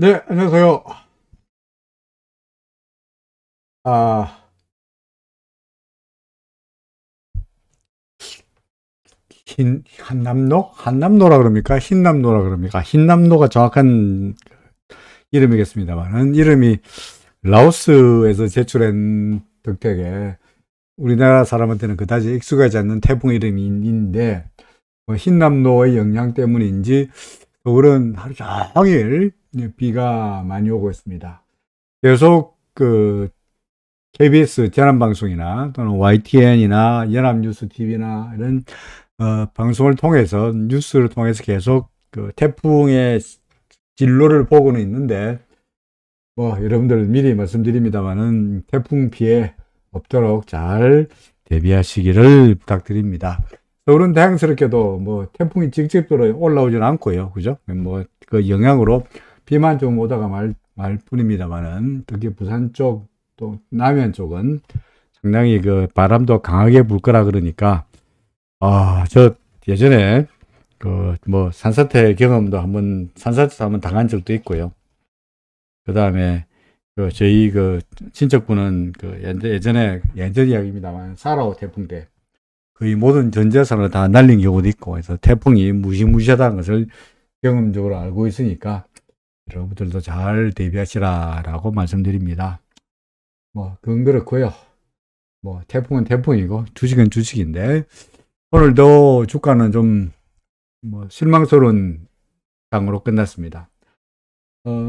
네, 안녕하세요. 아, 한남로? 한남로라 그럽니까? 흰남로라 그럽니까? 흰남로가 정확한 이름이겠습니다만은, 이름이 라오스에서 제출한 덕택에 우리나라 사람한테는 그다지 익숙하지 않는 태풍 이름이 있는데, 뭐 흰남노의 영향 때문인지 서울은 하루 종일 비가 많이 오고 있습니다. 계속 KBS 재난방송이나 또는 YTN이나 연합뉴스 TV나 이런 방송을 통해서 뉴스를 통해서 계속 태풍의 진로를 보고는 있는데, 뭐 여러분들 미리 말씀드립니다만은 태풍 피해 없도록 잘 대비하시기를 부탁드립니다. 서울은 다행스럽게도 뭐 태풍이 직접적으로 올라오지는 않고요, 그죠? 뭐 그 영향으로 비만 좀 오다가 말 뿐입니다만은, 특히 부산 쪽 또 남해안 쪽은 상당히 그 바람도 강하게 불 거라 그러니까, 저 예전에 그 뭐 산사태 경험도 산사태 한번 당한 적도 있고요. 그 다음에 저희 그 친척분은 예전 이야기입니다만 4.5 태풍 때 거의 모든 전 재산을 다 날린 경우도 있고 해서 태풍이 무시무시하다는 것을 경험적으로 알고 있으니까 여러분들도 잘 대비하시라라고 말씀드립니다. 뭐 그건 그렇고요. 뭐 태풍은 태풍이고 주식은 주식인데, 오늘도 주가는 좀 뭐 실망스러운 장으로 끝났습니다.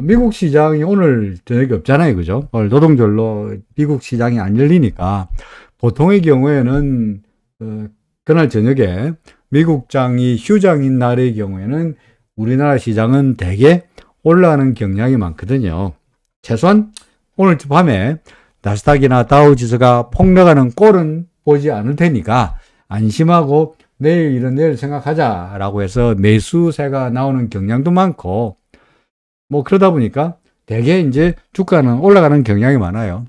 미국 시장이 오늘 저녁에 없잖아요, 그죠? 오늘 노동절로 미국 시장이 안 열리니까 보통의 경우에는 그날 저녁에 미국장이 휴장인 날의 경우에는 우리나라 시장은 대개 올라가는 경향이 많거든요. 최소한 오늘 밤에 나스닥이나 다우지수가 폭락하는 꼴은 보지 않을 테니까 안심하고 내일 일은 내일 생각하자라고 해서 매수세가 나오는 경향도 많고, 뭐 그러다 보니까 대개 이제 주가는 올라가는 경향이 많아요.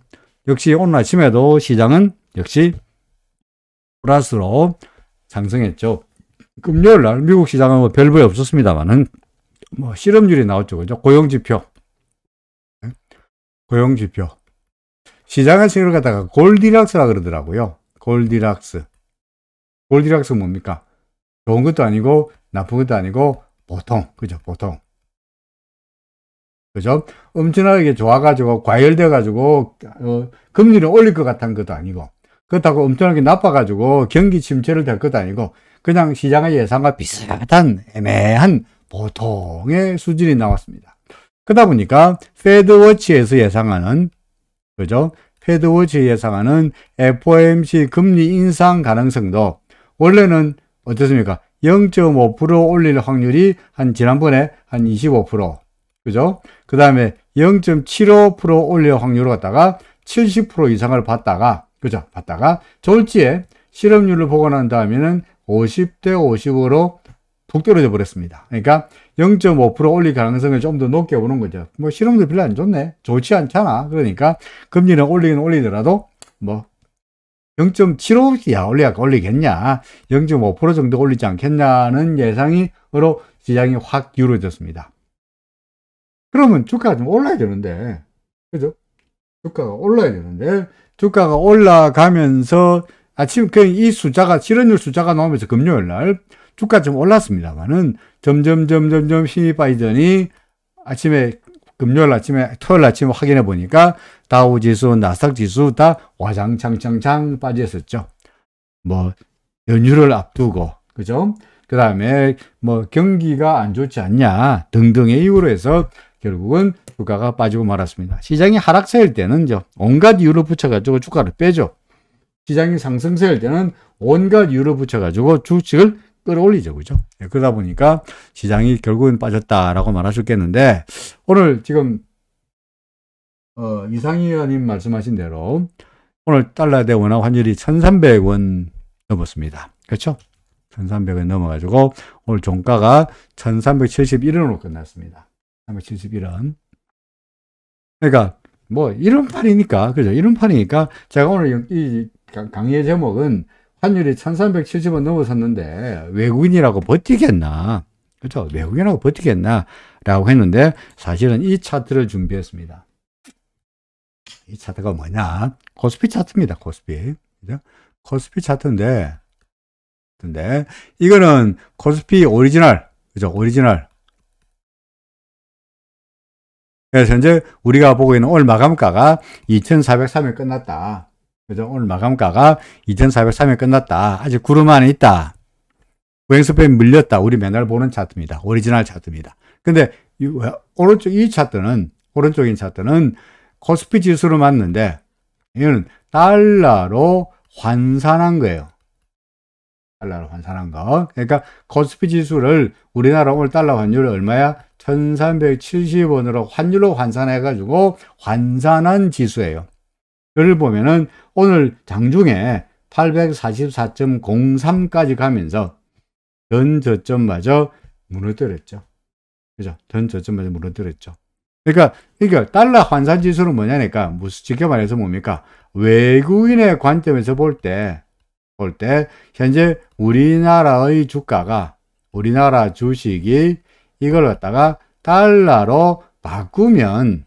역시 오늘 아침에도 시장은 역시 플러스로 상승했죠. 금요일 날 미국 시장은 뭐 별볼이 없었습니다만은 뭐 실업률이 나왔죠, 그죠? 고용지표. 시장에서 이걸 갖다가 골디락스라 그러더라고요. 골디락스 뭡니까? 좋은 것도 아니고 나쁜 것도 아니고 보통, 그죠? 보통. 그죠? 엄청나게 좋아가지고 과열돼가지고 금리를 올릴 것 같은 것도 아니고, 그렇다고 엄청나게 나빠가지고 경기 침체를 될 것도 아니고, 그냥 시장의 예상과 비슷한 애매한 보통의 수준이 나왔습니다. 그러다 보니까 패드워치에서 예상하는, 그죠? 패드워치 예상하는 FOMC 금리 인상 가능성도 원래는 어떻습니까? 0.5% 올릴 확률이 지난번에 한 25%, 그죠? 그 다음에 0.75% 올릴 확률을 갖다가 70% 이상을 봤다가, 그죠? 졸지에 실업률을 보고 난 다음에는 50대 50으로 푹 떨어져 버렸습니다. 그러니까 0.5% 올릴 가능성을 좀 더 높게 보는 거죠. 뭐 실업률 별로 안 좋네, 좋지 않잖아. 그러니까 금리는 올리더라도 뭐 0.75야 올리겠냐, 0.5% 정도 올리지 않겠냐는 예상으로 시장이 확 기울어졌습니다. 그러면 주가가 좀 올라야 되는데, 그죠? 주가가 올라가면서 아침 이 숫자가, 실업률 숫자가 나오면서 금요일 날 주가 좀 올랐습니다만은 점점 힘이 빠지더니 금요일 아침에, 토요일 아침에 확인해 보니까 다우지수, 나스닥 지수 다 와장창창창 빠졌었죠. 뭐 연휴를 앞두고, 그죠? 그 다음에 뭐 경기가 안 좋지 않냐 등등의 이유로 해서 결국은 주가가 빠지고 말았습니다. 시장이 하락세일 때는 온갖 이유를 붙여가지고 주가를 빼죠. 시장이 상승세일 때는 온갖 이유를 붙여가지고 주식을 끌어올리죠, 그죠? 그러다 보니까 시장이 결국은 빠졌다라고 말할 수 있겠는데, 오늘 지금 이상희 의원님 말씀하신 대로 오늘 달러 대 원화 환율이 1,300원 넘었습니다. 그렇죠? 1,300원 넘어가지고 오늘 종가가 1,371원으로 끝났습니다. 371원. 그러니까 뭐 이런 판이니까, 그죠? 이런 판이니까 제가 오늘 이 강의의 제목은 환율이 1,370원 넘어섰는데 외국인이라고 버티겠나? 그죠? 외국인하고 버티겠나? 라고 했는데 사실은 이 차트를 준비했습니다. 이 차트가 뭐냐? 코스피 차트입니다. 코스피. 그죠? 코스피 차트인데, 이거는 코스피 오리지널. 그죠? 오리지널. 그래서 현재 우리가 보고 있는 오늘 마감가가 2403일 끝났다. 그죠? 오늘 마감가가 2403일 끝났다. 아직 구름 안에 있다. 횡스팬 물렸다. 우리 맨날 보는 차트입니다. 오리지널 차트입니다. 근데 오른쪽 이 차트는, 오른쪽인 차트는 코스피 지수로 맞는데 이거는 달러로 환산한 거예요. 달러로 환산한 거. 그러니까 코스피 지수를 우리나라 오늘 달러 환율이 얼마야? 1370원으로 환율로 환산해가지고 환산한 지수예요. 그를 보면은 오늘 장중에 844.03까지 가면서 전 저점마저 무너뜨렸죠. 그죠? 전 저점마저 무너뜨렸죠. 그러니까 달러 환산 지수는 뭐냐니까 무슨 쉽게 말해서 뭡니까? 외국인의 관점에서 볼 때 현재 우리나라의 주가가, 우리나라 주식이 이걸 갖다가 달러로 바꾸면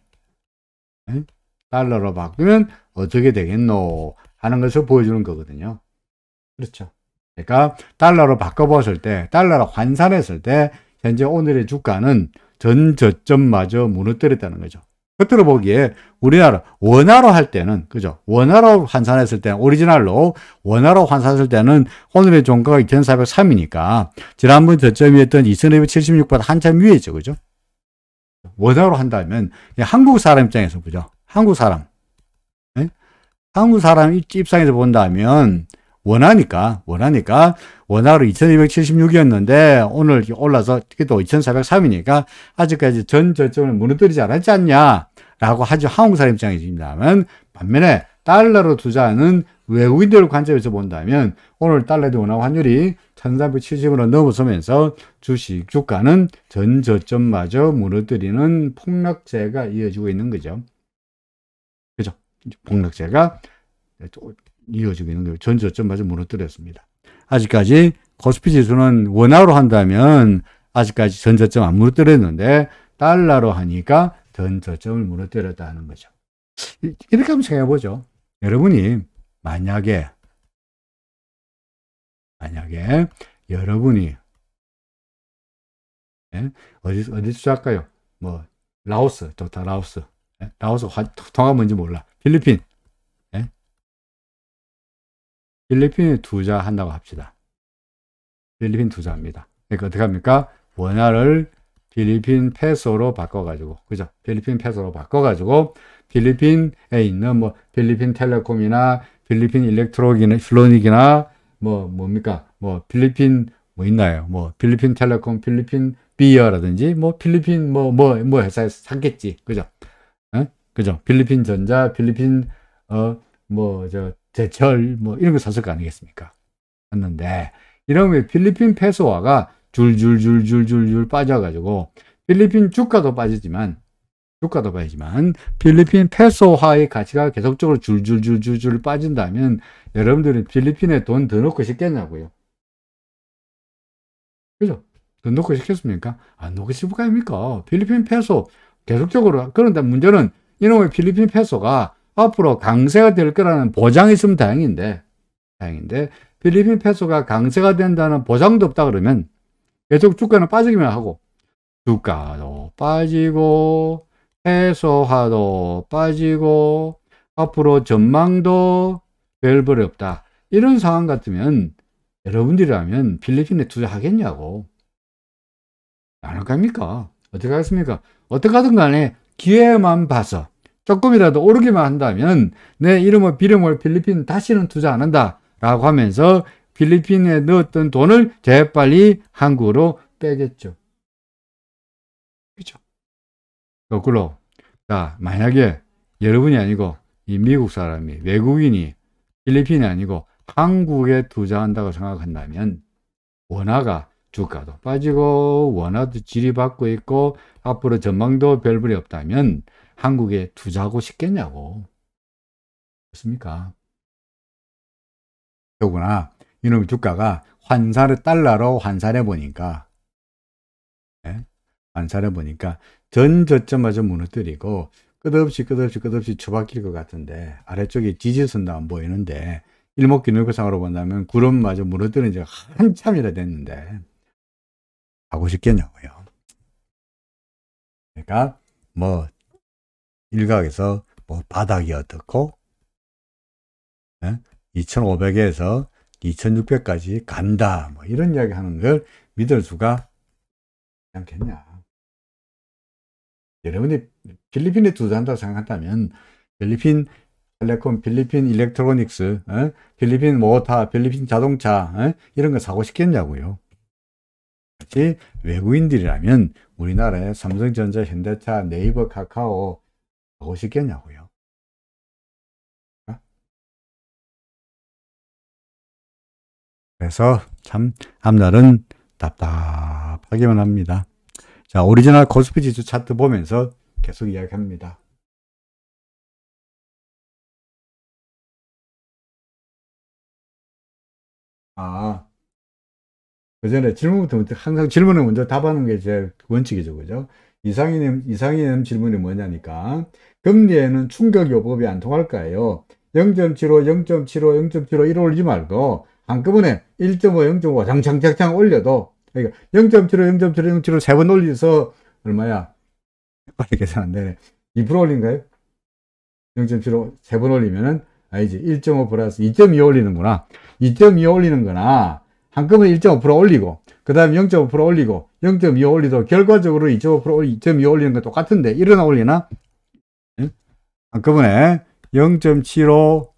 어떻게 되겠노 하는 것을 보여주는 거거든요. 그렇죠. 그러니까 달러로 바꿔봤을 때, 달러로 환산했을 때 현재 오늘의 주가는 전 저점마저 무너뜨렸다는 거죠. 겉으로 보기에 우리나라 원화로 할 때는, 그죠? 원화로 환산했을 때, 오리지널로 원화로 환산했을 때는 오늘의 종가가 2403이니까 지난번 저점이었던 2276보다 한참 위에죠. 그죠? 원화로 한다면 한국 사람 입장에서 보죠. 한국 사람. 네? 한국 사람 입장에서 본다면 원화로 2276이었는데 오늘 올라서 또 2403이니까 아직까지 전 저점을 무너뜨리지 않았지 않냐 라고 하죠. 한국 사람 입장이지만 반면에 달러로 투자하는 외국인들 관점에서 본다면 오늘 달러의 원화 환율이 1370원을 넘어서면서 주가는 전 저점마저 무너뜨리는 폭락세가 이어지고 있는 거죠. 그죠? 폭락세가 이어지고 있는 거예요. 전 저점마저 무너뜨렸습니다. 아직까지 코스피 지수는 원화로 한다면 아직까지 전 저점 안 무너뜨렸는데 달러로 하니까 전 저점을 무너뜨렸다 하는 거죠. 이렇게 한번 생각해 보죠. 여러분이 만약에 여러분이 어디 투자할까요? 뭐 라오스 좋다. 라오스 통화 뭔지 몰라. 필리핀에 투자한다고 합시다. 필리핀 투자합니다. 그러니까 어떻게 합니까? 원화를 필리핀 페소로 바꿔가지고, 그죠? 필리핀 페소로 바꿔가지고, 필리핀에 있는 뭐, 필리핀 텔레콤이나, 필리핀 일렉트로닉이나, 뭡니까? 필리핀, 있나요? 필리핀 텔레콤, 필리핀 비어라든지, 필리핀 회사에서 샀겠지. 그죠? 그죠? 필리핀 전자, 필리핀, 제철 이런 거 샀을 거 아니겠습니까? 샀는데 이러면 필리핀 페소화가 줄줄줄줄줄줄 빠져가지고 필리핀 주가도 빠지지만 필리핀 페소화의 가치가 계속적으로 줄줄줄줄줄 빠진다면 여러분들은 필리핀에 돈 더 넣고 싶겠냐고요? 그죠? 더 넣고 싶겠습니까? 안 넣고 싶을 거 아닙니까? 필리핀 페소 계속적으로. 그런데 문제는 이놈의 필리핀 페소가 앞으로 강세가 될 거라는 보장이 있으면 다행인데 필리핀 페소가 강세가 된다는 보장도 없다 그러면 계속 주가는 빠지기만 하고 주가도 빠지고 페소화도 빠지고 앞으로 전망도 별볼이 없다. 이런 상황 같으면 여러분들이라면 필리핀에 투자하겠냐고. 안 할 겁니까? 어떻게 하겠습니까? 어떻게 하든 간에 기회만 봐서 조금이라도 오르기만 한다면 내 이름을 비름을 필리핀 다시는 투자 안 한다 라고 하면서 필리핀에 넣었던 돈을 재빨리 한국으로 빼겠죠. 그렇죠? 거꾸로 자, 만약에 여러분이 아니고 이 미국 사람이, 외국인이 필리핀이 아니고 한국에 투자한다고 생각한다면 원화가 주가도 빠지고 원화도 지리받고 있고 앞으로 전망도 별볼이 없다면 한국에 투자하고 싶겠냐고. 그렇습니까? 더구나 이놈의 주가가 달러로 환산해 보니까 관찰해 보니까 전 저점마저 무너뜨리고 끝없이 처박힐 것 같은데 아래쪽에 지지선도 안 보이는데 일목균일구상으로 본다면 구름마저 무너뜨린 지가 한참이나 됐는데 하고 싶겠냐고요. 그러니까 뭐 일각에서 뭐 바닥이 어떻고 2500에서 2600까지 간다 뭐 이런 이야기 하는 걸 믿을 수가 있지 않겠냐. 여러분이 필리핀에 투자한다고 생각한다면 필리핀 텔레콤, 필리핀 일렉트로닉스, 필리핀 모타, 필리핀 자동차 이런 거 사고 싶겠냐고요. 같이 외국인들이라면 우리나라의 삼성전자, 현대차, 네이버, 카카오 사고 싶겠냐고요. 그래서 참 앞날은 답답하기만 합니다. 자, 오리지널 코스피 지수 차트 보면서 계속 이야기합니다. 그 전에 질문부터 항상 질문을 먼저 답하는 게 제 원칙이죠. 그죠? 이상희님 질문이 뭐냐니까. 금리에는 충격 요법이 안 통할까요? 0.75, 0.75, 0.75 이러 올리지 말고 한꺼번에 1.5, 0.5 장창 올려도 그러니까 0.75, 0.75, 0.75 세 번 올려서 얼마야? 빨리 계산 안 되네. 2% 올린가요? 0.75 세 번 올리면은 아니지 1.5 플러스 2.2 올리는구나. 2.2 올리는 거나 한꺼번에 1.5% 올리고 그 다음에 0.5% 올리고 0.2 올리도 결과적으로 2.5% 2.2 올리는 거 똑같은데 일어나 올리나? 응? 한꺼번에 0.75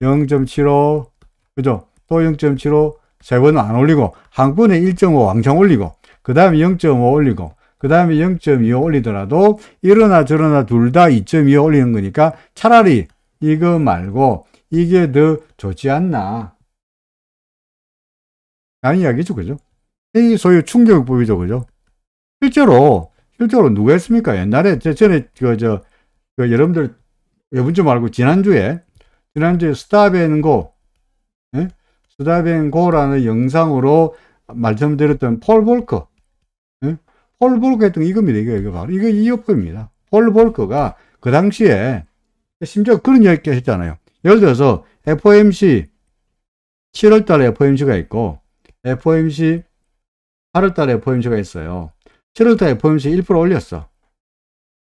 0.75 그죠? 또 0.75 세 번은 안 올리고 한꺼번에 1.5 왕창 올리고 그 다음에 0.5 올리고 그 다음에 0.25 올리더라도 이러나 저러나 둘 다 2.25 올리는 거니까 차라리 이거 말고 이게 더 좋지 않나 라는 이야기죠. 그죠? 이 소위 충격법이죠. 그죠? 실제로 누가 했습니까? 옛날에 전에 여러분들 여분 좀 알고 지난주에 스탑앤고 스탑앤고라는 영상으로 말씀드렸던 폴 볼커 폴 볼커 했던 이겁니다. 이거 바로 이거 이 요법입니다. 폴 볼커가 그 당시에 심지어 그런 이야기 했잖아요. 예를 들어서 FOMC 7월달에 FOMC가 있고 FOMC 8월달에 FOMC가 있어요. 7월달에 FOMC 1% 올렸어.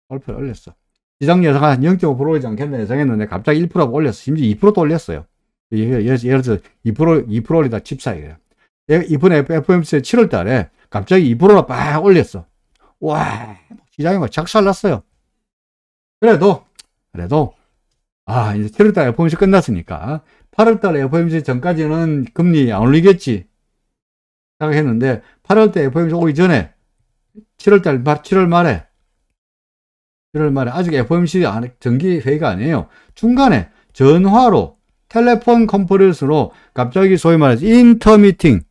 1% 올렸어. 시장 예상 한 0.5% 올리지 않겠나 예상했는데 갑자기 1%가 올렸어. 심지어 2%도 올렸어요. 예를 들어서 2% 올리다 칩사이에요. 이번에 FOMC 7월달에 갑자기 2%가 빡 올렸어. 와, 시장이 막 작살났어요. 그래도 이제 7월달 FOMC 끝났으니까 8월달 FOMC 전까지는 금리 안 올리겠지 생각했는데 8월달 FOMC 오기 전에 7월 말에 아직 FOMC 정기 회의가 아니에요. 중간에 전화로 텔레폰 컨퍼런스로 갑자기 소위 말해서 인터미팅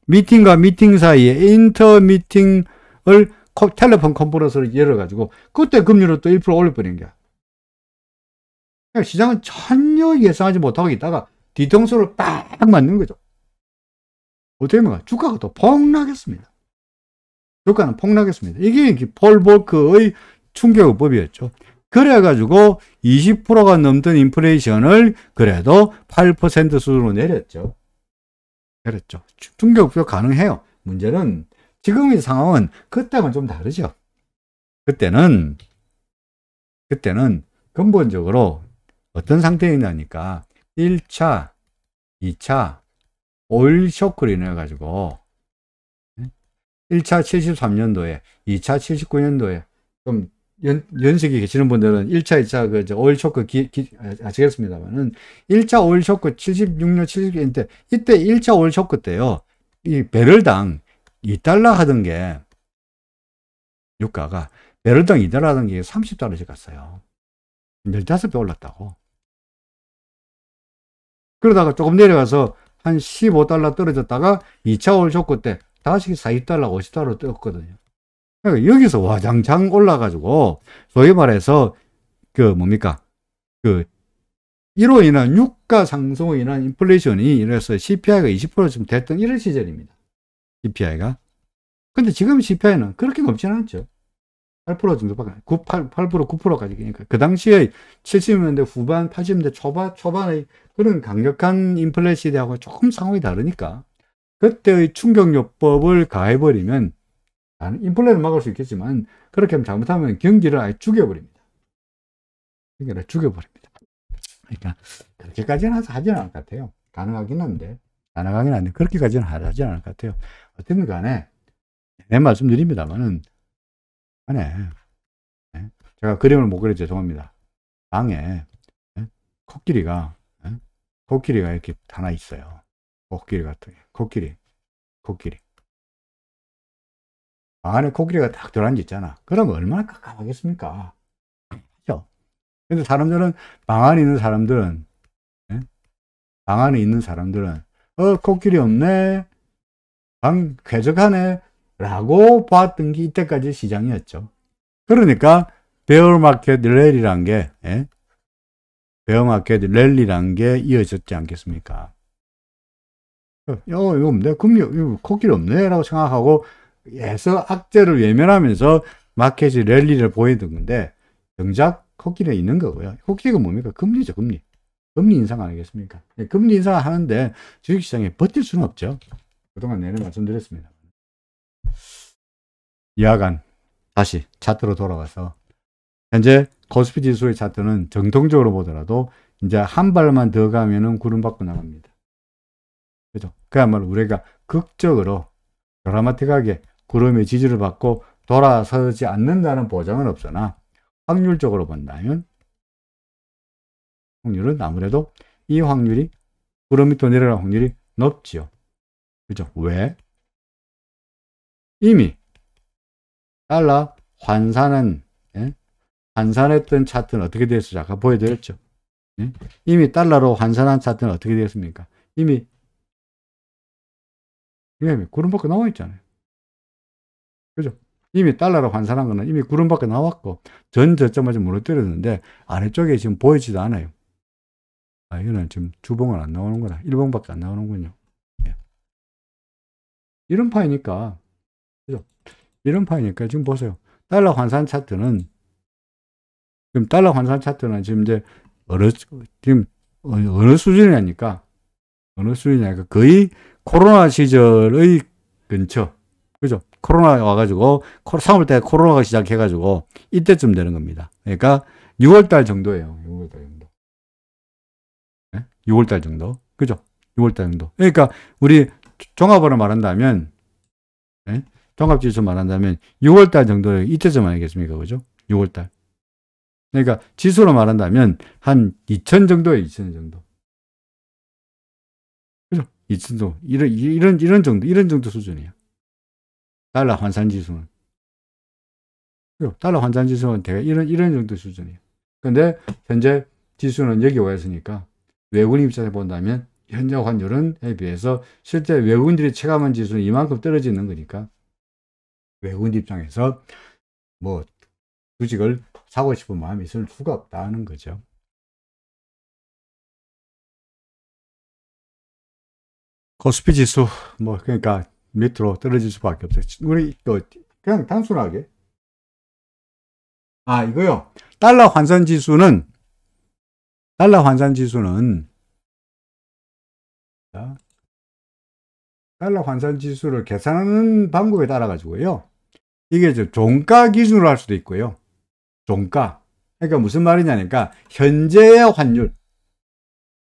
미팅과 미팅 사이에 인터미팅을 텔레폰 컨퍼런스를 열어가지고 그때 금리를 또 1% 올려버린 거야. 시장은 전혀 예상하지 못하고 있다가 뒤통수를 빡 맞는 거죠. 어떻게 보면 주가가 또 폭락했습니다. 주가는 폭락했습니다. 이게 폴 볼커의 충격요법이었죠. 그래가지고 20%가 넘던 인플레이션을 그래도 8% 수준으로 내렸죠. 충격요법 가능해요. 문제는 지금의 상황은 그때는 좀 다르죠. 그때는 근본적으로 어떤 상태이냐니까 1차, 2차 오일 쇼크로 인해 가지고 1차 73년도에 2차 79년도에 좀 연식이 계시는 분들은 1차, 2차 오일 쇼크 아시겠습니다만은 1차 오일 쇼크 76년, 70년 때 이때 1차 오일 쇼크 때요. 이 배럴당 2달러 하던 게 유가가 배럴당 2달러 하던 게 30달러씩 갔어요. 15배 올랐다고. 그러다가 조금 내려가서 한 15달러 떨어졌다가 2차 오일 쇼크 때 다시 40달러, 50달러 뛰었거든요. 그러니까 여기서 와장창 올라가지고 소위 말해서 이로 인한 유가 상승으로 인한 인플레이션이 이래서 CPI가 20%쯤 됐던 이런 시절입니다. CPI가. 근데 지금 CPI는 그렇게 높지는 않죠. 8% 정도밖에, 8%, 9%까지. 그러니까 그 당시에 70년대 후반, 80년대 초반의 그런 강력한 인플레 시대하고 조금 상황이 다르니까 그때의 충격요법을 가해버리면 인플레를 막을 수 있겠지만 그렇게 하면 잘못하면 경기를 아예 죽여버립니다. 경기를 죽여버립니다. 그러니까 그렇게까지는 하지는 않을 것 같아요. 가능하긴 한데 그렇게까지는 하지 않을 것 같아요. 어쨌든 간에 내 말씀드립니다만은 안에 제가 그림을 못 그려 죄송합니다. 방에 코끼리가 이렇게 하나 있어요. 코끼리 같은 코끼리 방 안에 코끼리가 딱 들어앉아 있잖아. 그러면 얼마나 깜깜하겠습니까? 그죠? 근데 사람들은 방 안에 있는 사람들은 방 안에 있는 사람들은 코끼리 없네, 방 쾌적하네 라고 봤던 게 이때까지 시장이었죠. 그러니까 베어마켓 랠리란 게 베어마켓 랠리란 게 이어졌지 않겠습니까? 이거 없네, 금리 이거 코끼리 없네 라고 생각하고 해서 악재를 외면하면서 마켓이 랠리를 보이던 건데 정작 코끼리가 있는 거고요. 코끼리가 뭡니까? 금리죠, 금리. 금리 인상 아니겠습니까? 금리 인상 하는데 주식시장에 버틸 수는 없죠. 그동안 내내 말씀드렸습니다. 이하간 다시 차트로 돌아가서 현재 코스피 지수의 차트는 정통적으로 보더라도 이제 한 발만 더 가면은 구름 밖으로 나갑니다. 그죠? 그야말로 우리가 극적으로 드라마틱하게 구름의 지지를 받고 돌아서지 않는다는 보장은 없으나 확률적으로 본다면 확률은 아무래도 이 확률이 구름 밑으로 내려갈 확률이 높지요. 그죠? 왜? 이미 달러 환산은 환산했던 차트는 어떻게 됐었죠? 아까 보여드렸죠. 이미 달러로 환산한 차트는 어떻게 되었습니까? 이미 구름 밖에 나와 있잖아요. 그죠? 이미 달러로 환산한 거는 이미 구름 밖에 나왔고 전 저점까지 무너뜨렸는데 아래쪽에 지금 보이지도 않아요. 이거는 지금 주봉은 안 나오는구나. 1봉밖에 안 나오는군요. 예. 이런 파이니까, 그죠? 이런 파이니까 지금 보세요. 달러 환산 차트는 지금 이제 어느 수준이냐니까 거의 코로나 시절의 근처. 그죠? 코로나 와가지고 3월달에 코로나가 시작해가지고 이때쯤 되는 겁니다. 그러니까 6월달 정도예요. 6월달 정도. 6월달 정도. 그죠? 6월달 정도. 그러니까 우리 종합으로 말한다면 종합지수 말한다면 6월달 정도 이때쯤 아니겠습니까? 그죠? 6월달. 그러니까 지수로 말한다면 한 2000 정도예요. 2000 정도. 그죠? 2000 정도. 이런 정도 수준이에요. 달러 환산 지수는. 그죠? 달러 환산 지수는 대概이런 정도 수준이에요. 근데 현재 지수는 여기 와 있으니까 외국인 입장에서 본다면 현재 환율에 비해서 실제 외국인들이 체감한 지수는 이만큼 떨어지는 거니까 외국인 입장에서 뭐 주식을 사고 싶은 마음이 있을 수가 없다는 거죠. 코스피 지수 뭐 그러니까 밑으로 떨어질 수밖에 없어요. 우리 그냥 단순하게 이거요. 달러 환산 지수는 달러 환산 지수를 계산하는 방법에 따라 가지고요. 이게 이제 종가 기준으로 할 수도 있고요. 종가. 그러니까 무슨 말이냐니까 현재의 환율.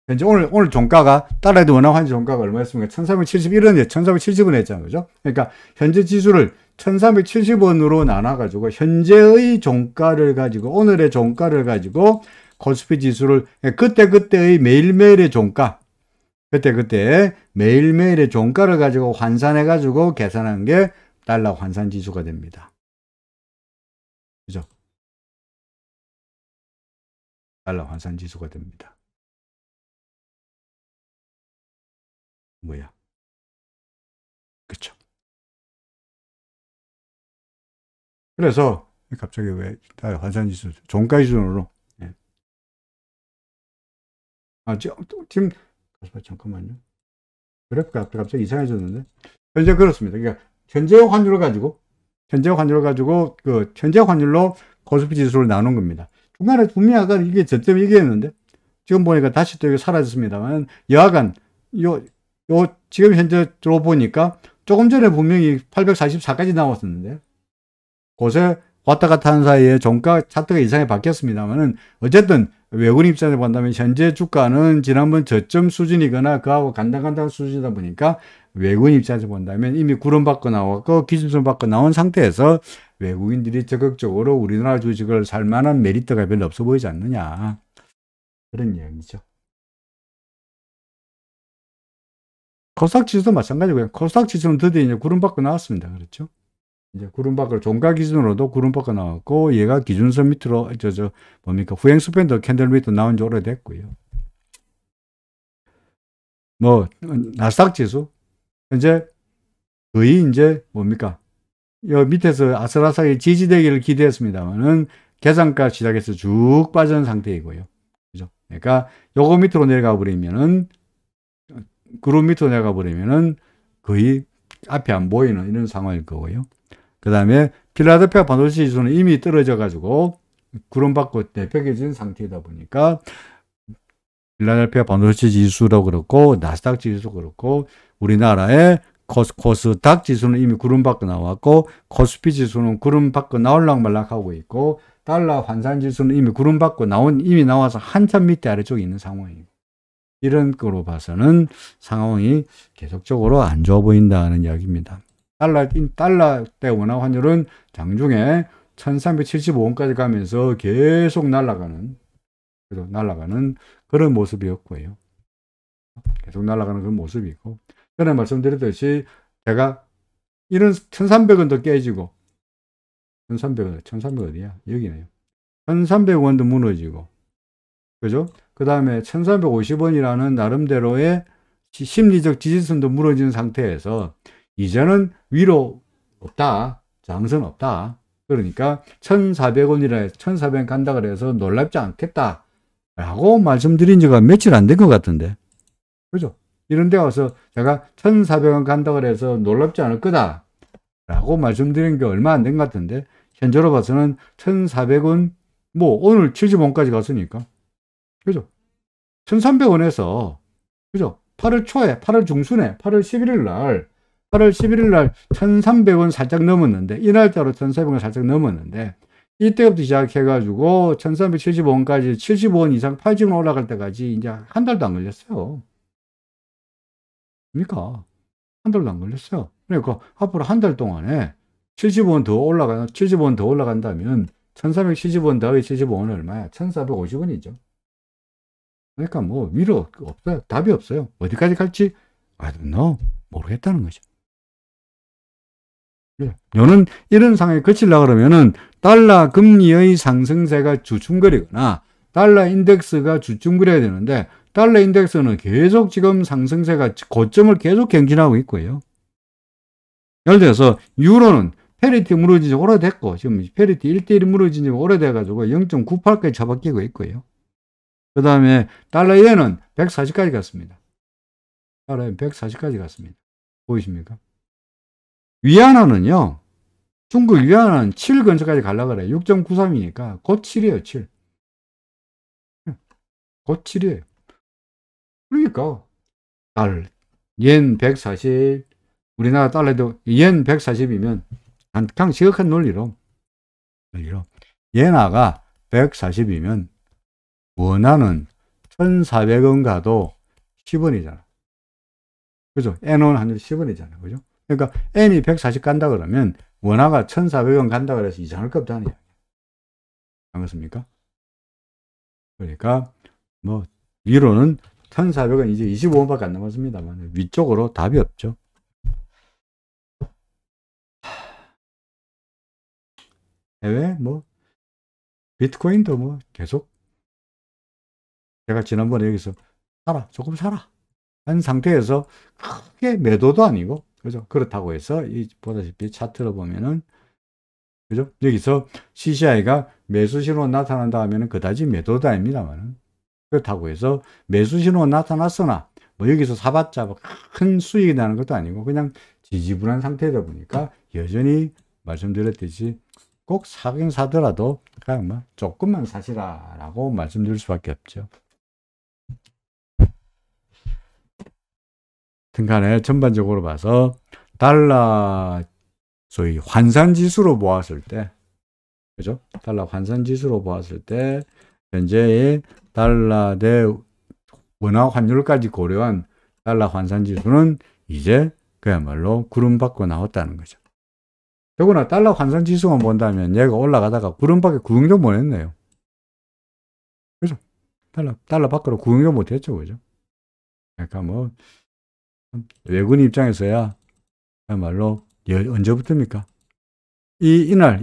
현재 오늘 종가가 달러에도 원화 환율 종가가 얼마였습니까? 1371원이에요. 1370원 했잖아요. 그죠? 그러니까 현재 지수를 1370원으로 나눠 가지고 현재의 종가를 가지고 오늘의 종가를 가지고 코스피 지수를 그때의 매일매일의 종가 그때 매일매일의 종가를 가지고 환산해 가지고 계산한 게 달러 환산 지수가 됩니다. 그죠? 달러 환산 지수가 됩니다. 뭐야? 그쵸? 그래서 갑자기 왜 달러 환산 지수 종가 기준으로 지금 잠깐만요. 그래프가 갑자기 이상해졌는데 현재 그렇습니다. 그러니까 현재의 환율을 가지고 그 현재 환율로 코스피 지수를 나눈 겁니다. 중간에 분명히 아까 이게 저점 얘기했는데 지금 보니까 다시 또 이게 사라졌습니다만 여하간 요 지금 현재로 보니까 조금 전에 분명히 844까지 나왔었는데 곳에 왔다 갔다 하는 사이에 종가 차트가 이상하게 바뀌었습니다만은 어쨌든 외국인 입장에서 본다면 현재 주가는 지난번 저점 수준이거나 그하고 간당간당 수준이다 보니까 외국인 입장에서 본다면 이미 구름 밖으로 나왔고 기준선 밖으로 나온 상태에서 외국인들이 적극적으로 우리나라 주식을 살 만한 메리트가 별로 없어 보이지 않느냐, 그런 이야기죠. 코스닥 지수도 마찬가지고요. 코스닥 지수는 드디어 이제 구름 밖으로 나왔습니다. 그렇죠? 이제 구름 밖으로 종가 기준으로도 구름 밖으로 나왔고 얘가 기준선 밑으로 뭡니까 후행스 밴드 캔들 밑으로 나온 지 오래됐고요. 뭐 나스닥 지수 현재 거의 이제 뭡니까 여 밑에서 아슬아슬하게 지지되기를 기대했습니다만은 계산가 시작해서 쭉 빠진 상태이고요. 그죠? 그러니까 요거 밑으로 내려가 버리면은 그룹 밑으로 내려가 버리면은 거의 앞이 안 보이는 이런 상황일 거고요. 그 다음에 필라델피아 반도체 지수는 이미 떨어져 가지고 구름 밖으로 내팽개진 상태이다 보니까 필라델피아 반도체 지수도 그렇고 나스닥 지수도 그렇고 우리나라의 코스닥 지수는 이미 구름 밖으로 나왔고 코스피 지수는 구름 밖으로 나올락 말락 하고 있고 달러 환산 지수는 이미 구름 밖으로 이미 나와서 한참 밑에 아래쪽에 있는 상황이에요. 이런 거로 봐서는 상황이 계속적으로 안 좋아 보인다는 이야기입니다. 달러 대 원화 환율은 장중에 1375원까지 가면서 계속 날아가는 그런 모습이었고요. 계속 날아가는 그런 모습이고, 전에 말씀드렸듯이 제가 이런 1300원도 깨지고 1300원 어디야? 여기네요. 1300원도 무너지고, 그죠? 그 다음에 1350원이라는 나름대로의 심리적 지지선도 무너진 상태에서 이제는 위로 없다, 장선 없다, 그러니까 1400원이라 해서 1400원 간다 그래서 놀랍지 않겠다 라고 말씀드린 지가 며칠 안 된 것 같은데, 그죠? 이런 데 와서 제가 1400원 간다 그래서 놀랍지 않을 거다 라고 말씀드린 게 얼마 안 된 것 같은데, 현재로 봐서는 1400원 뭐 오늘 70원까지 갔으니까, 그죠? 1300원에서 그죠? 8월 초에 8월 중순에 8월 11일 날 1300원 살짝 넘었는데, 이날짜로 1400원 살짝 넘었는데, 이때부터 시작해가지고 1375원까지 75원 이상 80원 올라갈 때까지 이제 한 달도 안 걸렸어요. 그러니까 한 달도 안 걸렸어요. 그러니까 앞으로 한 달 동안에 70원 더 올라간다면 1370원 더하기 75원은 얼마야? 1450원이죠. 그러니까 뭐 위로 없어요. 답이 없어요. 어디까지 갈지 I don't know. 모르겠다는 거죠. 저는 이런 상황이 거치려고 그러면은 달러 금리의 상승세가 주춤거리거나 달러 인덱스가 주춤거려야 되는데, 달러 인덱스는 계속 지금 상승세가 고점을 계속 경신하고 있고요. 예를 들어서 유로는 페리티 무너진 지 오래됐고, 지금 페리티 1대1 무너진 지 오래돼가지고 0.98까지 잡아끼고 있고요. 그 다음에 달러 엔은 140까지 갔습니다. 달러 엔 140까지 갔습니다. 보이십니까? 위안화는요, 중국 위안화는 7 근처까지 가려고 그래요. 6.93이니까 곧 7이에요, 7. 곧 7이에요. 그러니까 옌 140, 우리나라 달러도 옌 140이면 그냥 지극한 논리로 엔화가 140이면 원화는 1400원 가도 10원이잖아. 그죠? N원 환율 10원이잖아. 그죠? 그러니까 N이 140 간다 그러면 원화가 1400원 간다 그래서 이상할 거 없다는 이야기. 안 그렇습니까? 그러니까 뭐 위로는 1400원 이제 25원밖에 안 남았습니다만 위쪽으로 답이 없죠. 해외 뭐 비트코인도 뭐 계속 제가 지난번에 여기서 조금 사라 한 상태에서 크게 매도도 아니고, 그죠? 그렇다고 해서 이 보다시피 차트로 보면은, 그죠? 여기서 CCI가 매수 신호 나타난다 하면은 그다지 매도도 아닙니다만은, 그렇다고 해서 매수 신호 나타났으나 뭐 여기서 사봤자 큰 수익이 나는 것도 아니고 그냥 지지분한 상태다 보니까 여전히 말씀드렸듯이 꼭 사긴 사더라도 그냥 뭐 조금만 사시라라고 말씀드릴 수밖에 없죠. 등간에 전반적으로 봐서 달러 소위 환산지수로 보았을 때, 그죠? 달러 환산지수로 보았을 때 현재의 달러 대 원화 환율까지 고려한 달러 환산지수는 이제 그야말로 구름 밖으로 나왔다는 거죠. 더구나 달러 환산지수만 본다면 얘가 올라가다가 구름 밖에 구경도 못 했네요. 그죠? 달러 밖으로 구경도 못 했죠. 그죠? 그러니까 뭐 외국인 입장에서야 그야말로 언제부터입니까? 이날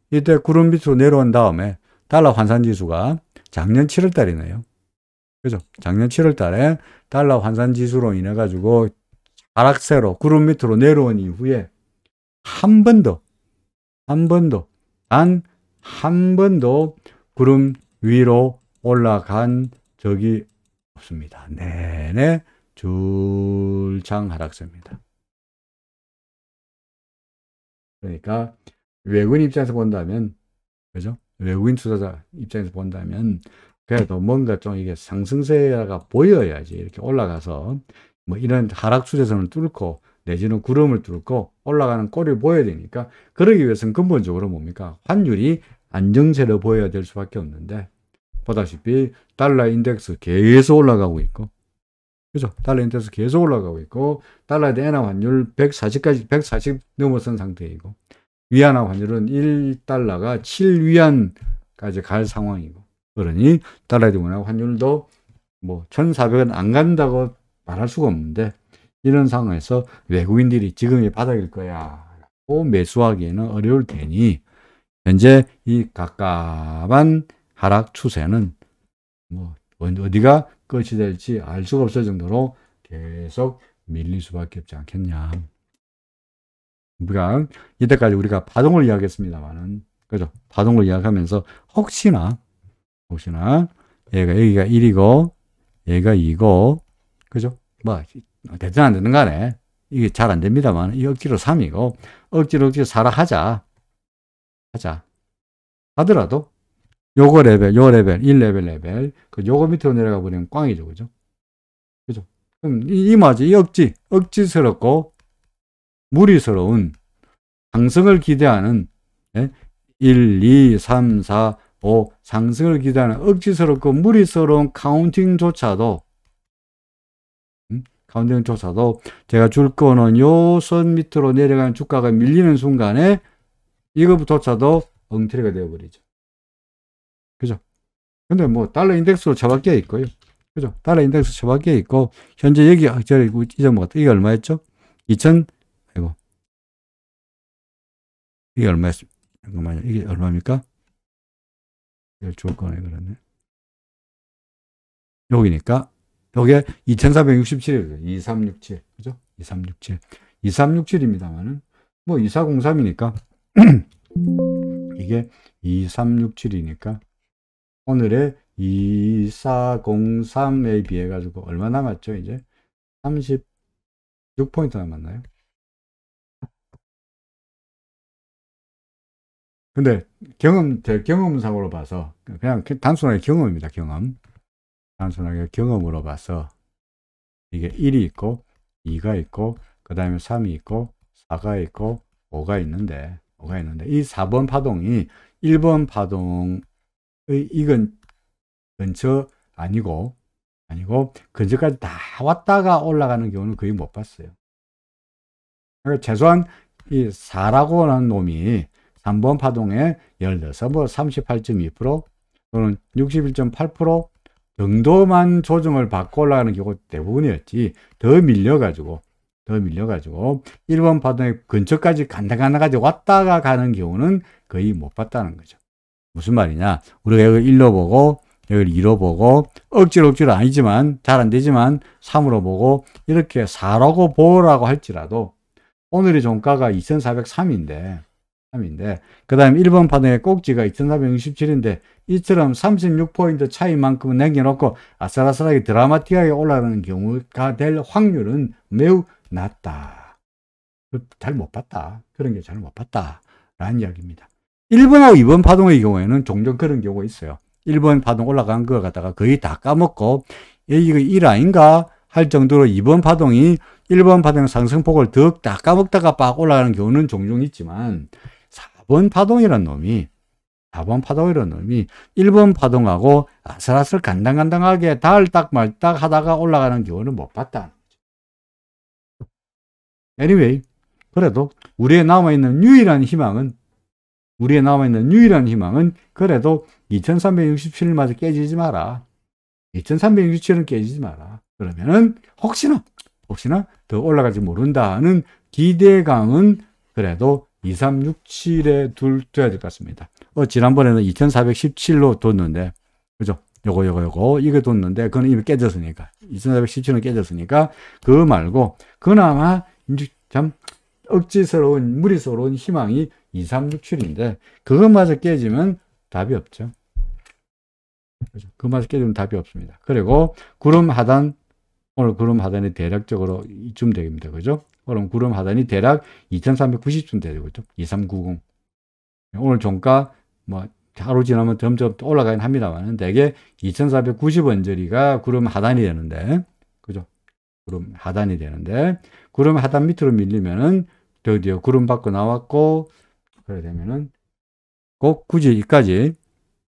이때 구름 밑으로 내려온 다음에 달러 환산지수가 작년 7월 달이네요. 그죠? 작년 7월 달에 달러 환산지수로 인해 가지고 하락세로 구름 밑으로 내려온 이후에 단 한 번도 구름 위로 올라간 적이 없습니다. 내내 줄창 하락세입니다. 그러니까 외국인 입장에서 본다면, 그죠? 외국인 투자자 입장에서 본다면 그래도 뭔가 좀 이게 상승세가 보여야지 이렇게 올라가서 뭐 이런 하락 추세선을 뚫고 내지는 구름을 뚫고 올라가는 꼴이 보여야 되니까, 그러기 위해서는 근본적으로 뭡니까? 환율이 안정세로 보여야 될 수밖에 없는데, 보다시피 달러 인덱스 계속 올라가고 있고, 그죠? 달러 인덱스 계속 올라가고 있고, 달러에 대한 엔화 환율 140 넘어선 상태이고, 위안화 환율은 1달러가 7위안까지 갈 상황이고, 그러니 달러에 대한 환율도 뭐 1,400원 안 간다고 말할 수가 없는데, 이런 상황에서 외국인들이 지금이 바닥일 거야 라고 매수하기에는 어려울 테니, 현재 이 갑갑한 하락 추세는 뭐 어디가 끝이 될지 알 수가 없을 정도로 계속 밀릴 수밖에 없지 않겠냐. 우리가 이때까지 우리가 파동을 이야기했습니다만은, 그죠? 파동을 이야기하면서 혹시나 얘가 여기가 1이고 얘가 2고, 그죠? 뭐 됐든 안 되는 간에 이게 잘 안 됩니다만, 이 억지로 3이고 억지로 사라 하더라도 요거 레벨, 요 레벨, 1레벨, 요거 밑으로 내려가 버리면 꽝이죠. 그죠? 그죠? 그럼 이 억지스럽고 무리스러운 상승을 기대하는, 1, 2, 3, 4, 5 상승을 기대하는 억지스럽고 무리스러운 카운팅조차도 제가 줄 거는 요 선 밑으로 내려가는 주가가 밀리는 순간에 이것조차도 엉터리가 되어버리죠. 그죠? 근데 뭐 달러 인덱스로 처박혀 있고요. 그죠? 달러 인덱스 처박혀 있고, 현재 여기 저기 잊어먹었다. 이게 얼마였죠? 이게 얼마였습니까? 잠깐만요. 이게 얼마입니까? 이걸 줄 거네, 그러네. 여기니까 요게 2467이에요. 2367. 그죠? 2367입니다만은 뭐 2403이니까 이게 2367이니까 오늘의 2403에 비해 가지고 얼마 남았죠? 이제 36포인트 남았나요? 근데 제 경험상으로 봐서, 그냥 단순하게 경험입니다. 단순하게 경험으로 봐서 이게 1이 있고 2가 있고 그 다음에 3이 있고 4가 있고 5가 있는데 이 4번 파동이 1번 파동의 이건 근처 아니고 근처까지 다 왔다가 올라가는 경우는 거의 못 봤어요. 그러니까 최소한 이 4라고 하는 놈이 3번 파동에 예를 들어서 뭐 38.2% 또는 61.8% 정도만 조정을 받고 올라가는 경우 대부분이었지, 더 밀려가지고 1번 파동의 근처까지 간당간당하게 왔다가 가는 경우는 거의 못 봤다는 거죠. 무슨 말이냐? 우리가 여기 1로 보고 여기 2로 보고 억지로 아니지만 잘 안 되지만 3으로 보고 이렇게 4라고 보라고 할지라도 오늘의 종가가 2403인데 3인데, 그 다음에 1번 파동의 꼭지가 2467인데, 이처럼 36포인트 차이만큼은 남겨놓고 아슬아슬하게 드라마틱하게 올라가는 경우가 될 확률은 매우 낮다. 잘 못 봤다. 그런 게 잘 못 봤다. 라는 이야기입니다. 1번하고 2번 파동의 경우에는 종종 그런 경우가 있어요. 1번 파동 올라간 거 갖다가 거의 다 까먹고, 이거 1아인가 할 정도로 2번 파동이 1번 파동 상승폭을 더 다 까먹다가 빡 올라가는 경우는 종종 있지만, 4번 파동이라는 놈이 1번 파동하고 아슬아슬 간당간당하게 달딱 말딱 하다가 올라가는 경우는 못 봤다. anyway, 그래도 우리의 남아있는 유일한 희망은 그래도 2367마저 깨지지 마라. 2367은 깨지지 마라. 그러면은 혹시나 더 올라갈지 모른다는 기대감은 그래도 2367에 둬야 될 것 같습니다. 지난번에는 2417로 뒀는데, 그죠? 이거 뒀는데, 그건 이미 깨졌으니까. 2417은 깨졌으니까, 그거 말고, 그나마, 참, 억지스러운, 무리스러운 희망이 2367인데, 그것마저 깨지면 답이 없죠. 그죠? 그것마저 깨지면 답이 없습니다. 그리고, 오늘 구름 하단이 대략적으로 이쯤 됩니다. 그죠? 그럼 구름 하단이 대략 2390쯤 되죠. 그죠? 2390. 오늘 종가, 하루 지나면 점점 올라가긴 합니다만, 대개 2490원짜리가 구름 하단이 되는데, 그죠? 구름 하단이 되는데, 구름 하단 밑으로 밀리면은, 드디어 구름 밖으로 나왔고, 그래 되면은, 꼭 굳이 이까지,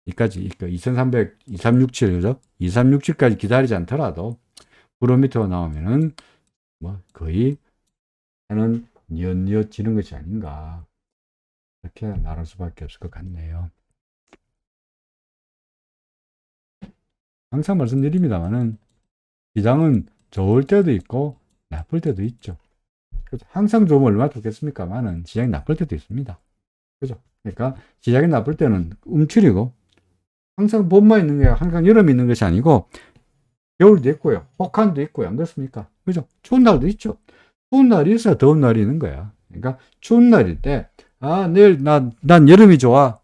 2367, 그죠? 2367까지 기다리지 않더라도, 구름 밑으로 나오면은, 거의, 하는 뉘엿뉘엿지는 것이 아닌가. 이렇게 나눌 수밖에 없을 것 같네요. 항상 말씀드립니다만은, 시장은 좋을 때도 있고, 나쁠 때도 있죠. 항상 좋으면 얼마나 좋겠습니까만은, 시장이 나쁠 때도 있습니다. 그죠? 그러니까, 시장이 나쁠 때는 움츠리고, 항상 봄만 있는 게, 항상 여름이 있는 것이 아니고, 겨울도 있고요. 혹한도 있고요. 안 그렇습니까? 그죠? 추운 날도 있죠. 추운 날이 있어야 더운 날이 있는 거야. 그러니까 추운 날일 때, 내일 난 여름이 좋아.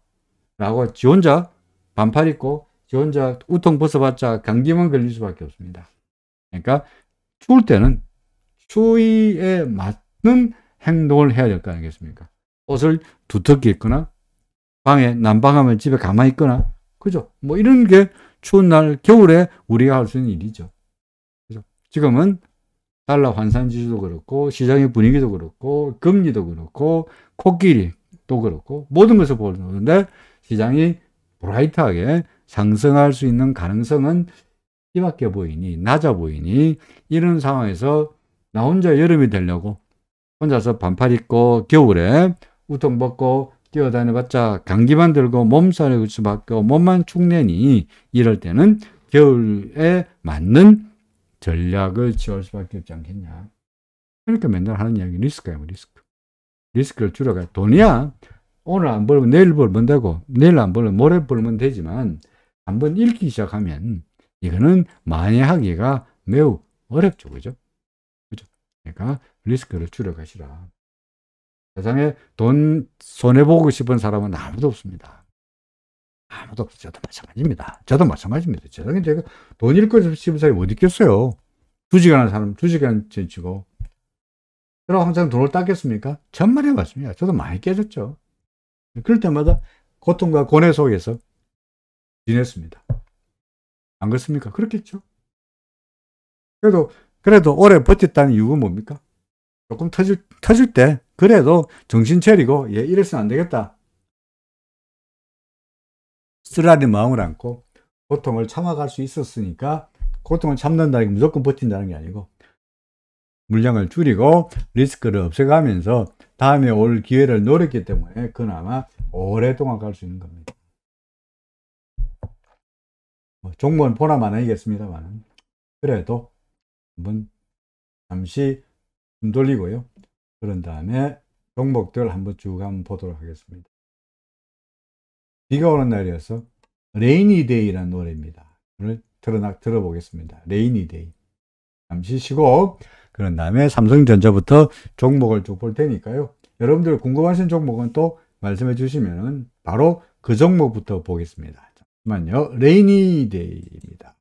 라고 지 혼자 반팔 입고, 지 혼자 우통 벗어봤자 감기만 걸릴 수밖에 없습니다. 그러니까 추울 때는 추위에 맞는 행동을 해야 될 거 아니겠습니까? 옷을 두텁게 입거나, 난방하면 집에 가만히 있거나, 그죠? 이런 게 추운 날, 겨울에 우리가 할 수 있는 일이죠. 그죠? 지금은 달러 환산 지수도 그렇고, 시장의 분위기도 그렇고, 금리도 그렇고, 코끼리도 그렇고, 모든 것을 보는데, 시장이 브라이트하게 상승할 수 있는 가능성은 뒤밖에 보이니, 낮아 보이니, 이런 상황에서 나 혼자 여름이 되려고, 혼자서 반팔 입고, 겨울에 우통 벗고, 뛰어다녀봤자 감기만 들고 몸살이 올 수밖에 없고 몸만 축내니 이럴 때는 겨울에 맞는 전략을 취할 수밖에 없지 않겠냐. 그러니까 맨날 하는 이야기 리스크예요. 리스크를 줄여가야 돈이야. 오늘 안 벌면 내일 벌면 되고 내일 안 벌면 모레 벌면 되지만 한번 읽기 시작하면 이거는 만회하기가 매우 어렵죠. 그죠? 그러니까 리스크를 줄여가시라. 세상에 돈 손해보고 싶은 사람은 아무도 없습니다. 아무도 없어요. 저도 마찬가지입니다. 세상에 제가 돈 잃고 싶은 사람이 어디 있겠어요? 2시간 하는 사람 2시간 지치고. 그럼 항상 돈을 땄겠습니까? 천만에 맞습니다. 저도 많이 깨졌죠. 그럴 때마다 고통과 고뇌 속에서 지냈습니다. 안 그렇습니까? 그렇겠죠. 그래도 오래 버텼다는 이유가 뭡니까? 조금 터질 때, 그래도 정신 차리고, 이래서는 안 되겠다. 쓰라린 마음을 안고, 고통을 참아갈 수 있었으니까, 고통을 참는다는 게 무조건 버틴다는 게 아니고, 물량을 줄이고, 리스크를 없애가면서, 다음에 올 기회를 노렸기 때문에, 그나마 오랫동안 갈 수 있는 겁니다. 종목은 보나마나 이겠습니다만, 그래도, 한번, 잠시, 돌리고요. 그런 다음에 종목들 한번 쭉 한번 보도록 하겠습니다. 비가 오는 날이어서 레이니 데이라는 노래입니다. 오늘 들어보겠습니다. 레이니 데이. 잠시 쉬고 그런 다음에 삼성전자부터 종목을 쭉 볼 테니까요. 여러분들 궁금하신 종목은 또 말씀해 주시면은 바로 그 종목부터 보겠습니다. 잠깐만요. 레이니 데이입니다.